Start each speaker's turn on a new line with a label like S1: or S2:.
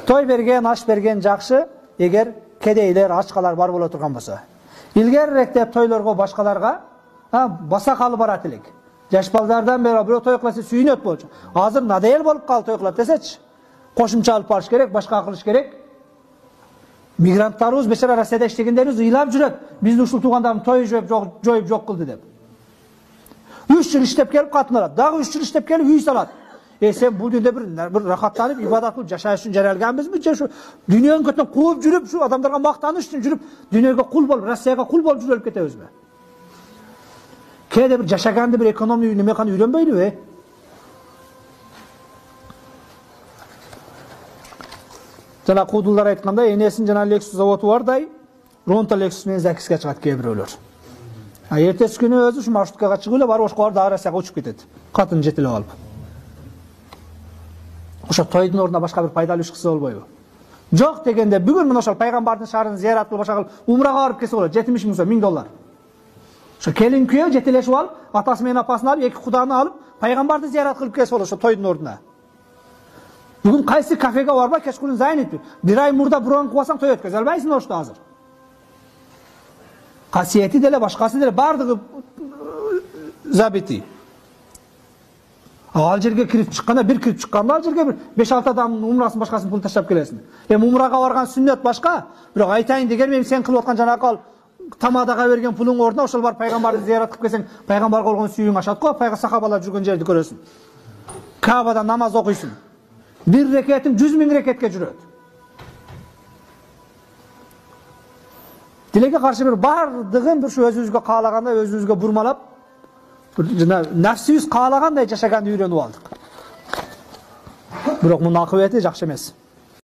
S1: Той берген, аш берген жакшы, эгер кедейлер, ачкалар бар боло турган болсо. Илгерирээк тойлорго башкаларга баса калып барат элек. Жаш балдардан бери бирөө той кылса сүйүнөт болчу. Азыр надел болуп калды той кылат десечи. Кошумча алып барыш керек, башка кылыш керек. Мигранттарыбыз бешара Россияда иштегендерибиз ыйлап жүрөт. Биздин ушул туугандардын той жоюп жок кылды деп. 3 жыл иштеп келип катын алат, дагы 3 жыл иштеп келип үй салат. Сен бул дүйнөдө бир рахаттанып, ибадат кылып жашаш үчүн жаралганбызбы же ушу дүйнөнүн көтүнөн кууп жүрүп, ушу адамдарга мактаныш үчүн жүрүп, дүйнөгө кул болуп, Россияга кул болуп жүрүп кетебизби? Кээде бир жашаганды бир экономия неме каны үйрөнбөйлүбү? Жана куудулдар айткандай, энесин жана Lexus заводу бардай, Ронто Lexus менен записке чыгат кээ бирөөлөр. Эртеси күнү өзү ушу маршруткага чыгып эле барып ошко барып дагы Россияга учуп кетет. Катын жетелеп алып. Ошо тойдун ордуна башка бир пайдалуу иш кылса болбойбу? Жок дегенде бүгүн мына ошол пайгамбардын шаарын зыярат кылып башка умрага барып келсе болот. 70 000 сом, $1000. Ошо келин күйөө жетелешип алып, атасы менен апасын алып, эки куданы алып, пайгамбарды зыярат кылып келсе болот ошо тойдун ордуна. Бүгүн кайсы кафеге барба, кечкүнүн зайын этпи. Бир ай мурда броң кылып алсаң той өткөзө албайсың ошто азыр. Касиети деле, башкасы деле бардыгы забити. Ал жерге кирип чыкканда, бир кирип чыкканда ал жерге бир 5-6 адамдын умрасын башкасын пул таштап келесиң. Умрага барган сүннөт башка, бирок айтайын деген мен сен кылып аткан жанагы ал тамадага берген пулуң ордуна ошол бар пайгамбарды зыярат кылып келсең, пайгамбарга болгон сүйүүң ашат го, сахабалар жүргөн жерди көрөсүң. Кабада намаз окуйсуң. Bir reketin 100.000 reketke жүрөт. Тилекке каршы бир бардыгын бир өзүбүзгө каалагандай, өзүбүзгө бурмалап, нафсибиз каалагандай жашаганды үйрөнүп алдык. Бирок мунун акыбети жакшы эмес.